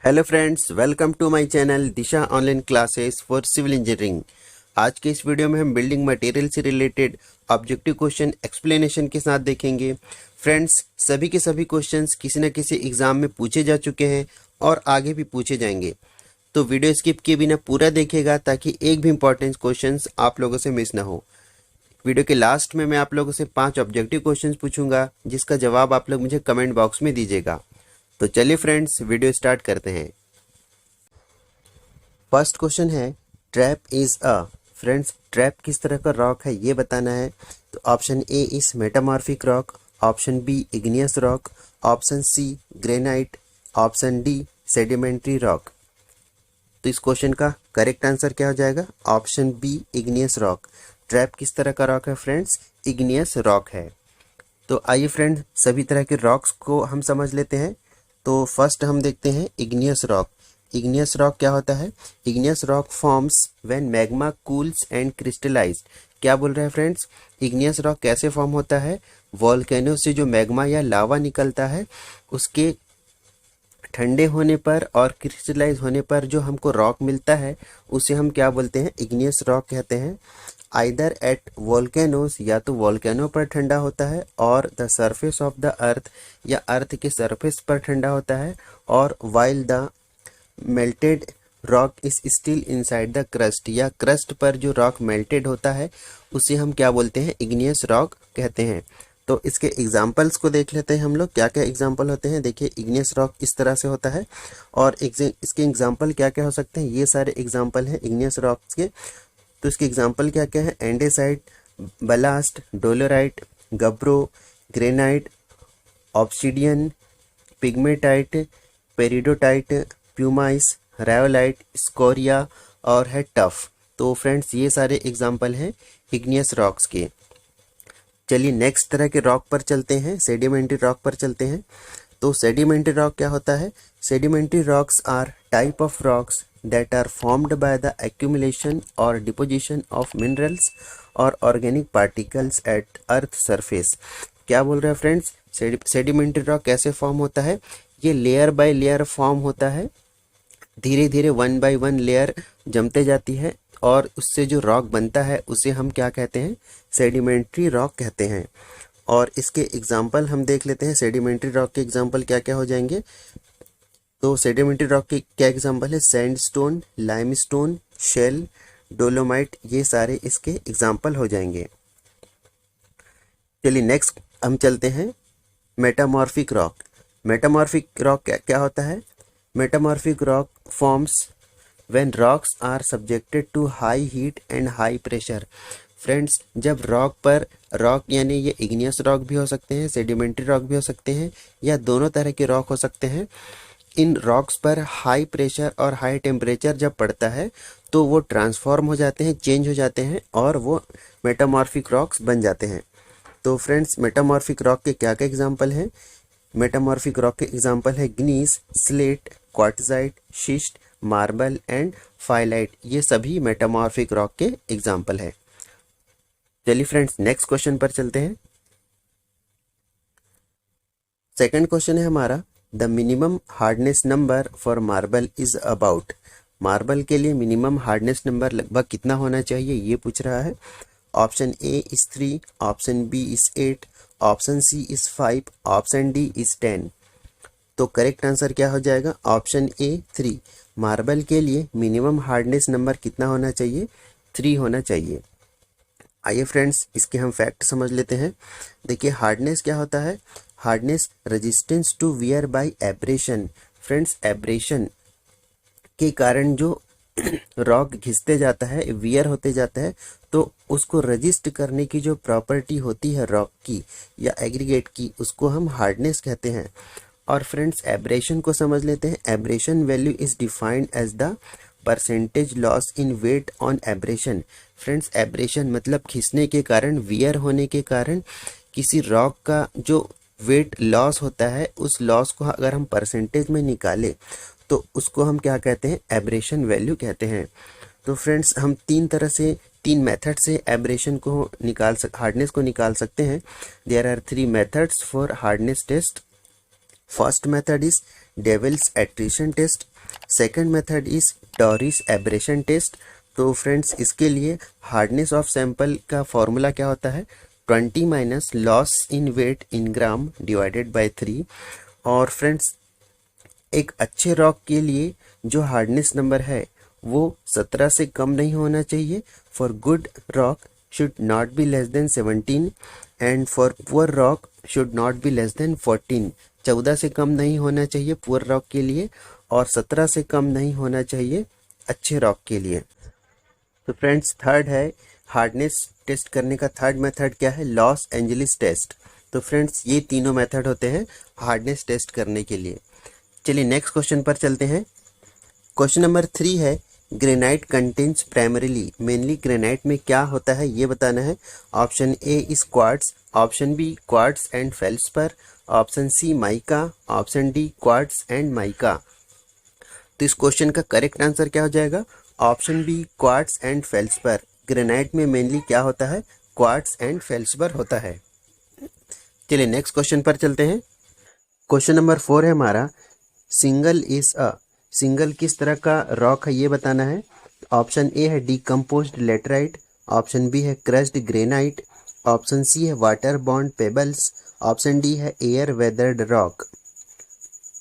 Hello friends, welcome to my channel Disha online classes for civil engineering. आज के इस video में हम बिल्डिंग मटेरियल से रिलेटेड ऑब्जेक्टिव क्वेश्चन एक्सप्लेनेशन के साथ देखेंगे। फ्रेंड्स, सभी के सभी क्वेश्चंस किसी न किसी एग्जाम में पूछे जा चुके हैं और आगे भी पूछे जाएंगे, तो वीडियो स्किप किए बिना पूरा देखिएगा ताकि एक भी इंपॉर्टेंट क्वेश्चन आप लोगों से मिस ना हो। वीडियो के लास्ट में मैं आप लोगों से 5 ऑब्जेक्टिव क्वेश्चंस पूछूंगा, जिसका जवाब आप लोग मुझे कमेंट बॉक्स में दीजिएगा। तो चलिए फ्रेंड्स, वीडियो स्टार्ट करते हैं। फर्स्ट क्वेश्चन है, trap is a. Friends, trap किस तरह का रॉक है ये बताना है। तो option A is metamorphic rock, option B igneous rock, option C granite, option D sedimentary rock. तो इस क्वेश्चन का करेक्ट आंसर क्या हो जाएगा? Option B igneous rock. Trap किस तरह का रॉक है फ्रेंड्स? इग्नियस रॉक है। तो आइए फ्रेंड, सभी तरह के रॉक्स को हम समझ लेते हैं। तो फर्स्ट हम देखते हैं इग्नियस रॉक। इग्नियस रॉक क्या होता है? Igneous rock forms when magma cools and crystallised. क्या बोल रहे हैं फ्रेंड्स? इग्नियस रॉक कैसे फॉर्म होता है? वॉल्केनो से जो मैग्मा या लावा निकलता है, उसके ठंडे होने पर और क्रिस्टलाइज होने पर जो हमको रॉक मिलता है, उसे हम क्या बोलते हैं? इग्नियस रॉक कहते हैं। आइदर एट वोल्केनोस, या तो वोल्केनो पर ठंडा होता है, और the surface of the earth, या अर्थ के सरफेस पर ठंडा होता है, और while the melted rock is still inside the crust, या क्रस्ट पर जो रॉक मेल्टेड होता है उसे हम क्या बोलते हैं? इग्नियस रॉक कहते हैं। तो इसके एग्जाम्पल्स को देख लेते हैं हम लोग, क्या क्या एग्जाम्पल होते हैं। देखिए, इग्नियस रॉक इस तरह से होता है, और इसके एग्जाम्पल क्या क्या हो सकते हैं, ये सारे एग्जाम्पल हैं इग्नियस रॉक्स के। तो इसके एग्जाम्पल क्या क्या है? Andesite, basalt, dolerite, gabbro, granite, obsidian, pegmatite, peridotite, pumice, rhyolite, scoria और है टफ। तो फ्रेंड्स, ये सारे एग्जाम्पल हैं इग्नियस रॉक्स के। चलिए नेक्स्ट तरह के रॉक पर चलते हैं, सेडिमेंट्री रॉक पर चलते हैं। तो सेडिमेंट्री रॉक क्या होता है? Sedimentary rocks are type of rocks that are formed by the accumulation or deposition of minerals or organic particles at earth surface। क्या बोल रहे हैं फ्रेंड्स? सेडिमेंट्री रॉक कैसे फॉर्म होता है? ये लेयर बाय लेयर फॉर्म होता है, धीरे धीरे 1 बाय 1 लेयर जमते जाती है, और उससे जो रॉक बनता है उसे हम क्या कहते हैं? सेडिमेंट्री रॉक कहते हैं। और इसके एग्जाम्पल हम देख लेते हैं। सेडिमेंट्री रॉक के एग्जाम्पल क्या क्या हो जाएंगे? तो सेडिमेंट्री रॉक के क्या एग्जांपल है? सैंडस्टोन, लाइमस्टोन, शेल, डोलोमाइट, ये सारे इसके एग्जांपल हो जाएंगे। चलिए नेक्स्ट हम चलते हैं मेटामॉर्फिक रॉक। मेटामॉर्फिक रॉक क्या होता है? Metamorphic rock forms when rocks are subjected to high heat and high pressure. Friends, जब रॉक यानी ये इग्नियस रॉक भी हो सकते हैं, सेडिमेंट्री रॉक भी हो सकते हैं, या दोनों तरह के रॉक हो सकते हैं। इन रॉक्स पर हाई प्रेशर और हाई टेम्परेचर जब पड़ता है तो वो ट्रांसफॉर्म हो जाते हैं, चेंज हो जाते हैं, और वो मेटामॉर्फिक रॉक्स बन जाते हैं। तो फ्रेंड्स, मेटामॉर्फिक रॉक के क्या क्या एग्जांपल हैं? मेटामॉर्फिक रॉक के एग्जांपल है gneiss, slate, quartzite, schist, marble and phyllite. ये सभी मेटामॉर्फिक रॉक के एग्जांपल है। चलिए फ्रेंड्स, नेक्स्ट क्वेश्चन पर चलते हैं। सेकंड क्वेश्चन है हमारा, the minimum hardness number for marble is about. Marble के लिए मिनिमम हार्डनेस नंबर लगभग कितना होना चाहिए ये पूछ रहा है। Option A is 3, option B is 8, option C is 5, option D is 10। तो करेक्ट आंसर क्या हो जाएगा? ऑप्शन ए 3। मार्बल के लिए मिनिमम हार्डनेस नंबर कितना होना चाहिए? 3 होना चाहिए। आइए फ्रेंड्स, इसके हम फैक्ट समझ लेते हैं। देखिए, हार्डनेस क्या होता है? Hardness resistance to wear by abrasion. Friends, abrasion के कारण जो रॉक घिसते जाता है, वियर होते जाता है, तो उसको रजिस्ट करने की जो प्रॉपर्टी होती है रॉक की या एग्रीगेट की, उसको हम हार्डनेस कहते हैं। और फ्रेंड्स, एब्रेशन को समझ लेते हैं। Abrasion value is defined as the percentage loss in weight on abrasion. Friends, abrasion मतलब खिंचने के कारण, वियर होने के कारण किसी रॉक का जो वेट लॉस होता है, उस लॉस को अगर हम परसेंटेज में निकालें तो उसको हम क्या कहते हैं? एब्रेशन वैल्यू कहते हैं। तो फ्रेंड्स, हम तीन मेथड से एब्रेशन को हार्डनेस को निकाल सकते हैं। There are 3 methods for hardness test. First method is Deval's attrition test. Second method is Dorry's abrasion test. तो फ्रेंड्स इसके लिए हार्डनेस ऑफ सैंपल का फॉर्मूला क्या होता है, 20 minus loss in weight in gram divided by 3। और friends एक अच्छे रॉक के लिए जो हार्डनेस नंबर है वो 17 से कम नहीं होना चाहिए। For good rock should not be less then 17 and for poor rock should not be less then 14। 14 से कम नहीं होना चाहिए पुअर रॉक के लिए और 17 से कम नहीं होना चाहिए अच्छे रॉक के लिए। तो फ्रेंड्स थर्ड है हार्डनेस टेस्ट करने का थर्ड मेथड क्या है, लॉस एंजलिस टेस्ट। तो फ्रेंड्स ये तीनों मेथड होते हैं हार्डनेस टेस्ट करने के लिए। चलिए नेक्स्ट क्वेश्चन पर चलते हैं। क्वेश्चन नंबर 3 है granite contains primarily, mainly granite में क्या होता है ये बताना है। Option A is quartz, option B quartz and feldspar, option C mica, option D quartz and mica. तो इस क्वेश्चन का करेक्ट आंसर क्या हो जाएगा, option B quartz and feldspar. Granite में मेनली क्या होता है, क्वार्ट्स एंड फेल्ड्सपर होता है। चलिए नेक्स्ट क्वेश्चन पर चलते हैं। क्वेश्चन नंबर 4 है हमारा सिंगल इज अ, सिंगल किस तरह का रॉक है ये बताना है। ऑप्शन ए है डीकम्पोज्ड लेटराइट, ऑप्शन बी है क्रश्ड ग्रेनाइट, ऑप्शन सी है water bound pebbles, option D है एयर वेदर्ड रॉक।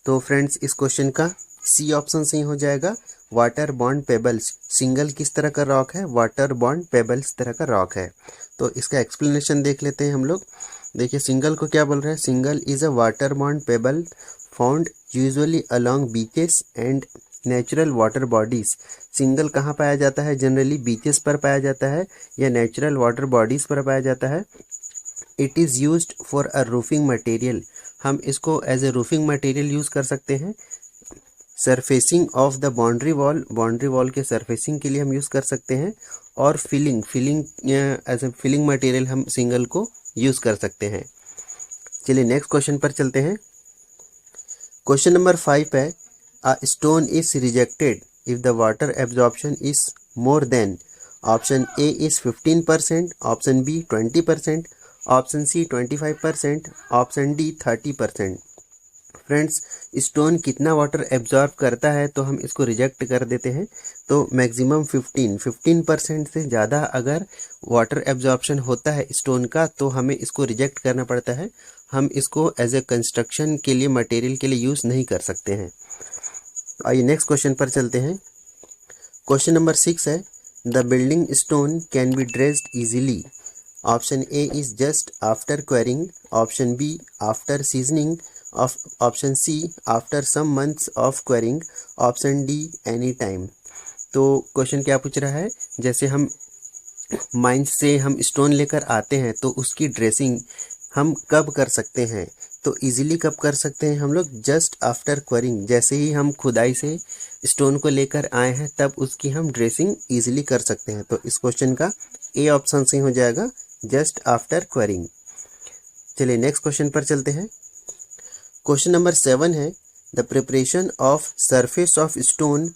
तो फ्रेंड्स इस क्वेश्चन का सी ऑप्शन सही हो जाएगा, वाटर बॉन्ड पेबल्स। सिंगल किस तरह का रॉक है, वाटर बॉन्ड पेबल्स तरह का रॉक है। तो इसका एक्सप्लेनेशन देख लेते हैं हम लोग। देखिए सिंगल को क्या बोल रहे हैं, single is a water bond payable found usually along beaches and natural water bodies. Single कहाँ पाया जाता है, जनरली बीचेस पर पाया जाता है या नेचुरल वाटर बॉडीज पर पाया जाता है। It is used for a roofing material, हम इसको as a roofing material use कर सकते हैं। Surfacing of the boundary wall, boundary wall के सरफेसिंग के लिए हम यूज़ कर सकते हैं। और filling as a filling material हम सिंगल को यूज़ कर सकते हैं। चलिए नेक्स्ट क्वेश्चन पर चलते हैं। क्वेश्चन नंबर 5 है a stone is rejected if the water absorption is more than. Option A is 15%, option B 20%, option C 25%, option D 30%। Friends stone कितना वाटर एब्जॉर्ब करता है तो हम इसको रिजेक्ट कर देते हैं। तो मैक्सिमम 15% से ज़्यादा अगर वाटर एब्जॉर्प्शन होता है स्टोन का तो हमें इसको रिजेक्ट करना पड़ता है। हम इसको एज ए कंस्ट्रक्शन के लिए मटेरियल के लिए यूज़ नहीं कर सकते हैं। आइए नेक्स्ट क्वेश्चन पर चलते हैं। क्वेश्चन नंबर 6 है the building stone can be dressed easily. Option A is just after quarrying, option B after seasoning, option C after some months of quarrying, option D any time. तो question क्या पूछ रहा है, जैसे हम mines से हम स्टोन लेकर आते हैं तो उसकी ड्रेसिंग हम कब कर सकते हैं। तो इजीली कब कर सकते हैं हम लोग, जस्ट आफ्टर क्वेरिंग, जैसे ही हम खुदाई से स्टोन को लेकर आए हैं तब उसकी हम ड्रेसिंग इजीली कर सकते हैं। तो इस क्वेश्चन का ए ऑप्शन सही हो जाएगा, जस्ट आफ्टर क्वेरिंग। चलिए नेक्स्ट क्वेश्चन पर चलते हैं। क्वेश्चन नंबर 7 है the preparation of surface of stone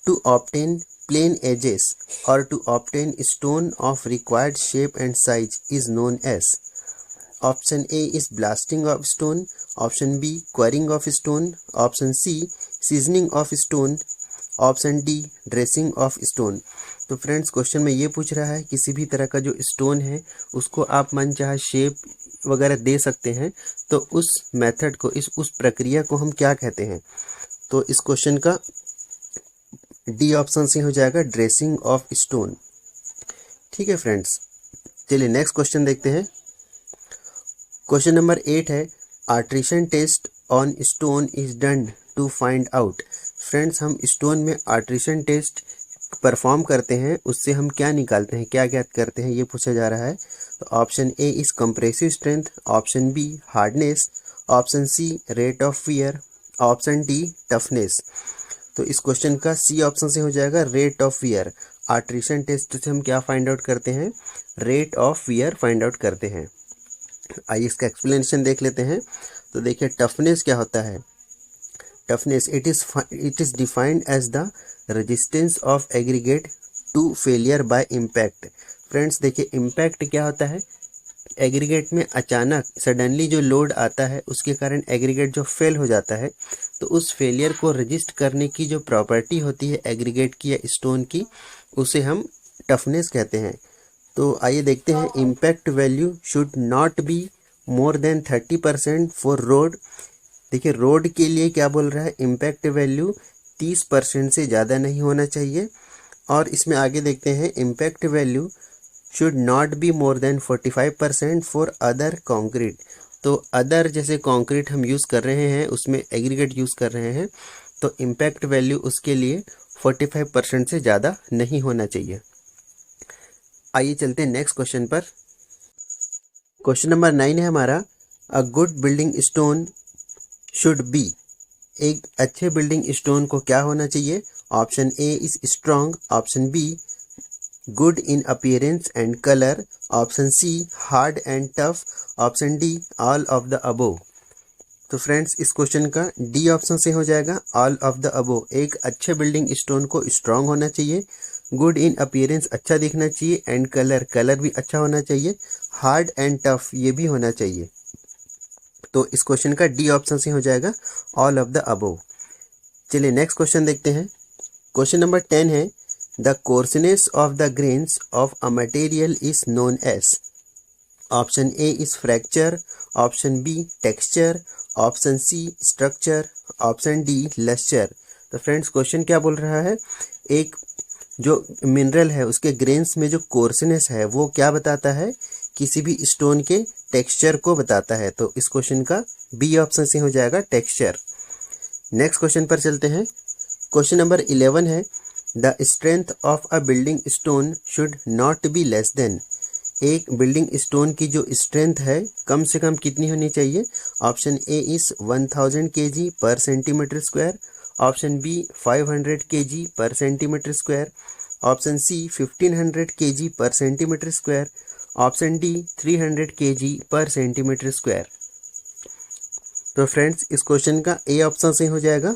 to obtain plain edges और to obtain stone of required shape and size is known as. Option A is blasting of stone, option B quarrying of stone, option C seasoning of stone, option D dressing of stone. तो friends question में ये पूछ रहा है किसी भी तरह का जो स्टोन है उसको आप मन चाहे शेप वगैरह दे सकते हैं, तो उस मेथड को उस प्रक्रिया को हम क्या कहते हैं। तो इस क्वेश्चन का डी ऑप्शन से हो जाएगा, ड्रेसिंग ऑफ स्टोन। ठीक है फ्रेंड्स, चलिए नेक्स्ट क्वेश्चन देखते हैं। क्वेश्चन नंबर 8 है attrition test on stone is done to find out. Friends हम स्टोन में आर्ट्रिशन टेस्ट परफॉर्म करते हैं, उससे हम क्या निकालते हैं, क्या ज्ञात करते हैं, ये पूछा जा रहा है। तो option A is compressive strength, option B hardness, option C rate of wear, option D toughness. तो इस क्वेश्चन का सी ऑप्शन से हो जाएगा, rate of wear. Attrition test से हम क्या फाइंड आउट करते हैं, rate of wear find out करते हैं। आइए इसका एक्सप्लेनेशन देख लेते हैं। तो देखिए टफनेस क्या होता है, toughness it is defined as the resistance of aggregate to failure by impact. Friends देखिए इम्पैक्ट क्या होता है, एग्रीगेट में अचानक सडनली जो लोड आता है उसके कारण एग्रीगेट जो फेल हो जाता है, तो उस फेलियर को रजिस्ट करने की जो प्रॉपर्टी होती है एग्रीगेट की या स्टोन की, उसे हम टफनेस कहते हैं। तो आइए देखते हैं, impact value should not be more than 30% for road. देखिए रोड के लिए क्या बोल रहा है, इम्पैक्ट वैल्यू 30% से ज़्यादा नहीं होना चाहिए। और इसमें आगे देखते हैं, impact value should not be more than 45% for other concrete. तो अदर जैसे कॉन्क्रीट हम यूज़ कर रहे हैं, उसमें एग्रीगेट यूज़ कर रहे हैं, तो इम्पैक्ट वैल्यू उसके लिए 45% से ज़्यादा नहीं होना चाहिए। आइए चलते हैं नेक्स्ट क्वेश्चन पर। क्वेश्चन नंबर 9 है हमारा, a good building stone should be. एक अच्छे बिल्डिंग स्टोन को क्या होना चाहिए? Option A is strong, option B good in appearance and colour, option C hard and tough, option D all of the above. तो friends इस question का D option से हो जाएगा, ऑल ऑफ द अबोव। एक अच्छे बिल्डिंग स्टोन को strong होना चाहिए, गुड इन अपीयरेंस अच्छा दिखना चाहिए, एंड कलर भी अच्छा होना चाहिए, हार्ड एंड टफ ये भी होना चाहिए। तो इस क्वेश्चन का डी ऑप्शन से हो जाएगा, ऑल ऑफ द अबोव। चलिए नेक्स्ट क्वेश्चन देखते हैं। क्वेश्चन नंबर 10 है, the coarseness of the grains of a material is known as. Option A is fracture, option B texture, option C structure, option D lustre. तो friends question क्या बोल रहा है, एक जो मिनरल है उसके ग्रेन्स में जो कोर्सनेस है वो क्या बताता है, किसी भी स्टोन के टेक्सचर को बताता है। तो इस क्वेश्चन का बी ऑप्शन से हो जाएगा टेक्सचर। नेक्स्ट क्वेश्चन पर चलते हैं। क्वेश्चन नंबर 11 है, the strength of a building stone should not be less then. एक बिल्डिंग स्टोन की जो स्ट्रेंथ है कम से कम कितनी होनी चाहिए? Option A is 1000 kg per centimetre square, option B 500 kg per centimetre square, option C 1500 kg per centimetre square, option D 300 kg per centimetre square. तो friends इस क्वेश्चन का ए ऑप्शन से हो जाएगा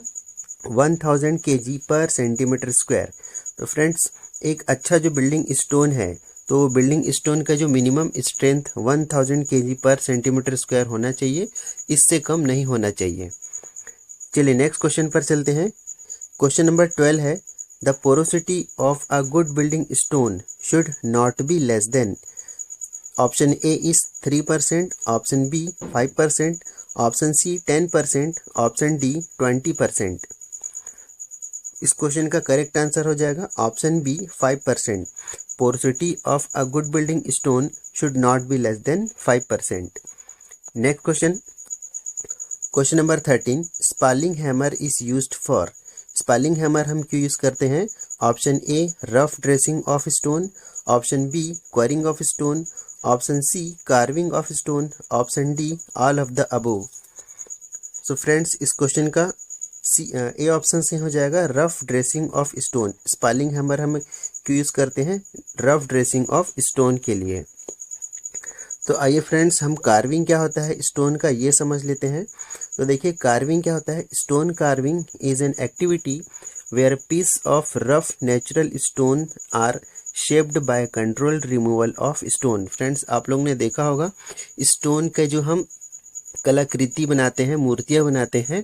1000 kg पर सेंटीमीटर स्क्वायर। तो friends एक अच्छा जो बिल्डिंग स्टोन है, तो बिल्डिंग स्टोन का जो minimum strength 1000 kg per centimetre square होना चाहिए, इससे कम नहीं होना चाहिए। चलिए नेक्स्ट क्वेश्चन पर चलते हैं। क्वेश्चन नंबर 12 है, the porosity of a good building stone should not be less than. Option A is 3%, option B 5%, option C 10%, option D 20%। इस क्वेश्चन का करेक्ट आंसर हो जाएगा option B 5%। Porosity of a good building stone should not be less than 5%। Next question, question number 13, spalling hammer is used for. Spalling hammer हम क्यों use करते हैं? Option A rough dressing of stone, option B quarrying of stone, option C carving of stone, option D all of the above. So friends इस question का A option से हो जाएगा rough dressing of stone. Spalling hammer हम क्यों use करते हैं? Rough dressing of stone के लिए। तो आइए फ्रेंड्स हम कार्विंग क्या होता है स्टोन का ये समझ लेते हैं। तो देखिए कार्विंग क्या होता है, stone carving is an activity where piece of rough natural stone are shaped by controlled removal of stone. Friends आप लोगों ने देखा होगा स्टोन के जो हम कलाकृति बनाते हैं, मूर्तियां बनाते हैं,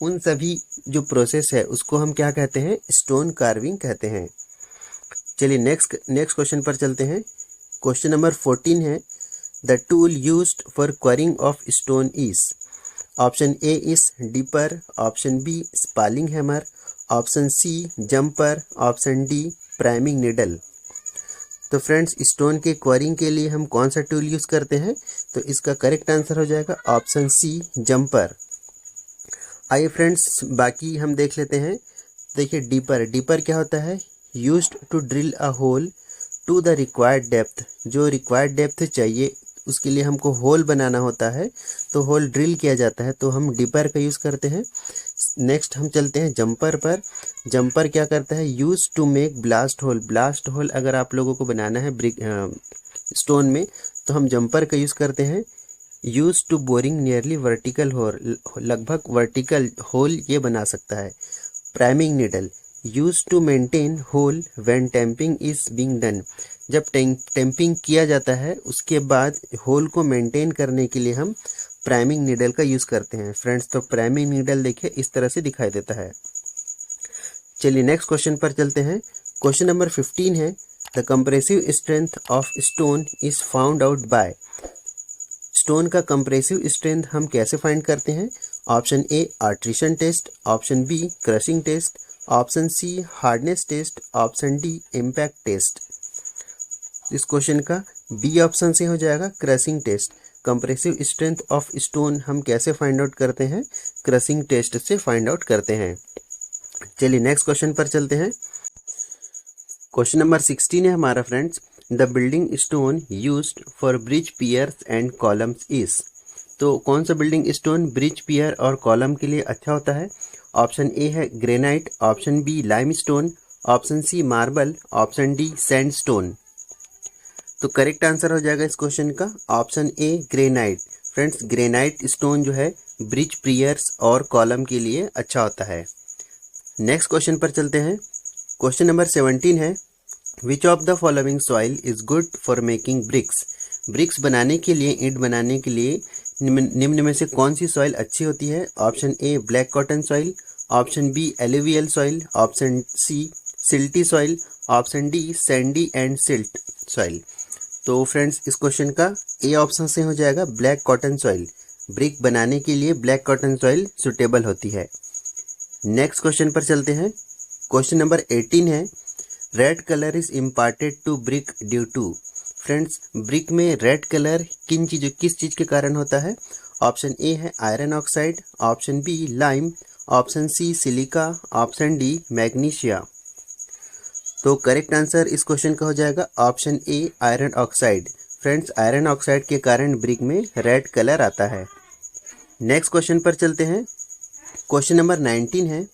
उन सभी जो प्रोसेस है उसको हम क्या कहते हैं? स्टोन कार्विंग कहते हैं। चलिए नेक्स्ट क्वेश्चन पर चलते हैं। क्वेश्चन नंबर 14 है, the tool used for quarrying of stone is. Option A is dipper, option B spalling hammer, option C jumper, option D priming needle. तो फ्रेंड्स स्टोन के quarrying के लिए हम कौन सा टूल यूज करते हैं? तो इसका करेक्ट आंसर हो जाएगा ऑप्शन सी जंपर। आइए फ्रेंड्स बाकी हम देख लेते हैं। देखिए डिपर क्या होता है? Used to drill a hole to the required depth. जो रिक्वायर्ड डेप्थ चाहिए उसके लिए हमको होल बनाना होता है, तो होल ड्रिल किया जाता है, तो हम डिपर का यूज़ करते हैं। नेक्स्ट हम चलते हैं जंपर पर। जंपर क्या करता है? Use to make blast hole. Blast hole अगर आप लोगों को बनाना है ब्रिक स्टोन में, तो हम जंपर का यूज़ करते हैं। Use to boring nearly vertical hole, लगभग वर्टिकल होल ये बना सकता है। Priming needle use to maintain hole when tamping is being done. जब टेम्पिंग किया जाता है उसके बाद होल को मेंटेन करने के लिए हम प्राइमिंग नीडल का यूज़ करते हैं फ्रेंड्स। तो प्राइमिंग नीडल देखिए इस तरह से दिखाई देता है। चलिए नेक्स्ट क्वेश्चन पर चलते हैं। क्वेश्चन नंबर 15 है, the compressive strength of stone is found out by. Stone का कंप्रेसिव स्ट्रेंथ हम कैसे फाइंड करते हैं? Option A attrition test, option B crushing test, option C hardness test, option D impact test. इस question का B option से हो जाएगा crushing test. Compressive strength of stone हम कैसे फाइंड आउट करते हैं? क्रशिंग टेस्ट से फाइंड आउट करते हैं। चलिए नेक्स्ट क्वेश्चन पर चलते हैं। क्वेश्चन नंबर 16 है हमारा friends, the building stone used for bridge piers and columns is. तो कौन सा बिल्डिंग स्टोन ब्रिज पियर और कॉलम के लिए अच्छा होता है? ऑप्शन ए है granite, option B limestone, option C marble, option D sandstone. तो करेक्ट आंसर हो जाएगा इस क्वेश्चन का option A granite. Friends granite stone जो है ब्रिज पियर्स और कॉलम के लिए अच्छा होता है। नेक्स्ट क्वेश्चन पर चलते हैं। क्वेश्चन नंबर 17 है, which of the following soil is good for making bricks. Bricks बनाने के लिए, ईंट बनाने के लिए निम्न में से कौन सी सॉइल अच्छी होती है? Option A black cotton soil, option B alluvial soil, option C silty soil, option D sandy and silt soil. तो फ्रेंड्स इस क्वेश्चन का ए ऑप्शन से हो जाएगा ब्लैक कॉटन सॉइल। ब्रिक बनाने के लिए ब्लैक कॉटन सॉइल सुटेबल होती है। नेक्स्ट क्वेश्चन पर चलते हैं। क्वेश्चन नंबर 18 है, red colour is imparted to brick due to. Friends brick में रेड कलर किस चीज के कारण होता है? ऑप्शन ए है iron oxide, option B lime, option C silica, option D magnesia. तो करेक्ट आंसर इस क्वेश्चन का हो जाएगा option A iron oxide. Friends iron oxide के कारण ब्रिक में रेड कलर आता है। नेक्स्ट क्वेश्चन पर चलते हैं। क्वेश्चन नंबर 19 है,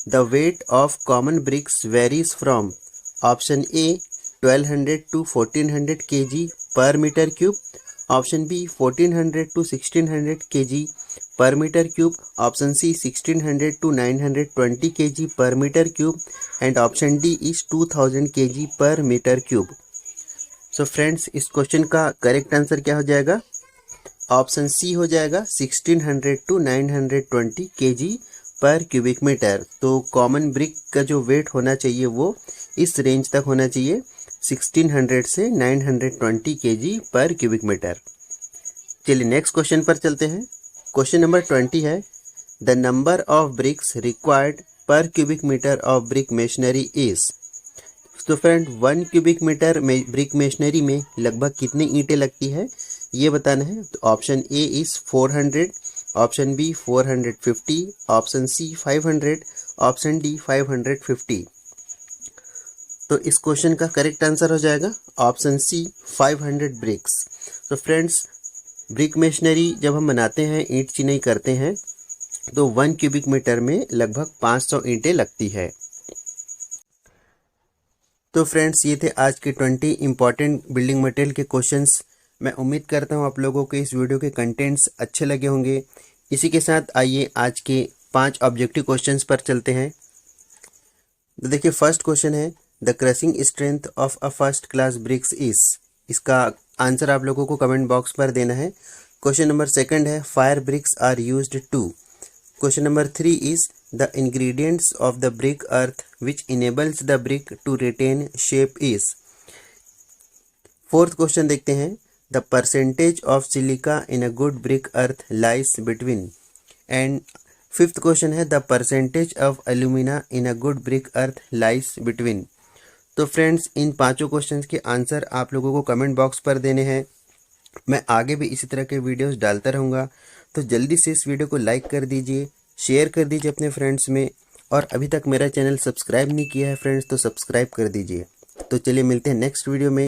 the weight of common bricks varies from. Option A 1200 to 1400 kg per metre cube, option B 1400 to 1600 kg per metre cube, option C 1600 to 920 kg per metre cube and option D is 2000 kg per metre cube. So friends इस question का correct answer क्या हो जाएगा? Option सी हो जाएगा 1600 to 920 kg per cubic metre. तो common brick का जो वेट होना चाहिए वो इस रेंज तक होना चाहिए, 1600 से 920 kg पर क्यूबिक मीटर। चलिए नेक्स्ट क्वेश्चन पर चलते हैं। क्वेश्चन नंबर 20 है, the number of bricks required per cubic metre of brick masonry is. तो फ्रेंड 1 क्यूबिक मीटर में ब्रिक मेशनरी में लगभग कितनी ईंटें लगती है ये बताना है। तो option A is 400, option B 450, option C 500, option D 550। तो इस क्वेश्चन का करेक्ट आंसर हो जाएगा ऑप्शन सी 500 ब्रिक्स। तो फ्रेंड्स ब्रिक मेशनरी जब हम बनाते हैं, ईंट चिनाई करते हैं, तो 1 क्यूबिक मीटर में लगभग 500 ईंटें लगती है। तो फ्रेंड्स ये थे आज के 20 इंपॉर्टेंट बिल्डिंग मटेरियल के क्वेश्चंस। मैं उम्मीद करता हूँ आप लोगों को इस वीडियो के कंटेंट्स अच्छे लगे होंगे। इसी के साथ आइए आज के 5 ऑब्जेक्टिव क्वेश्चंस पर चलते हैं। तो देखिए फर्स्ट क्वेश्चन है, the crushing strength of a first class BRICS is. इसका आंसर आप लोगों को कमेंट बॉक्स पर देना है। क्वेश्चन नंबर 2 है, fire bricks are used to. Question number 3 is the ingredients of the brick earth which enables the brick to retain shape is. Fourth question देखते हैं, the percentage of silica in a good brick earth lies between. And fifth question है, the percentage of alumina in a good brick earth lies between. तो friends इन 5 questions के answer आप लोगों को comment box पर देने हैं। मैं आगे भी इसी तरह के वीडियोस डालता रहूँगा, तो जल्दी से इस वीडियो को लाइक कर दीजिए, शेयर कर दीजिए अपने फ्रेंड्स में, और अभी तक मेरा चैनल सब्सक्राइब नहीं किया है फ्रेंड्स तो सब्सक्राइब कर दीजिए। तो चलिए मिलते हैं नेक्स्ट वीडियो में।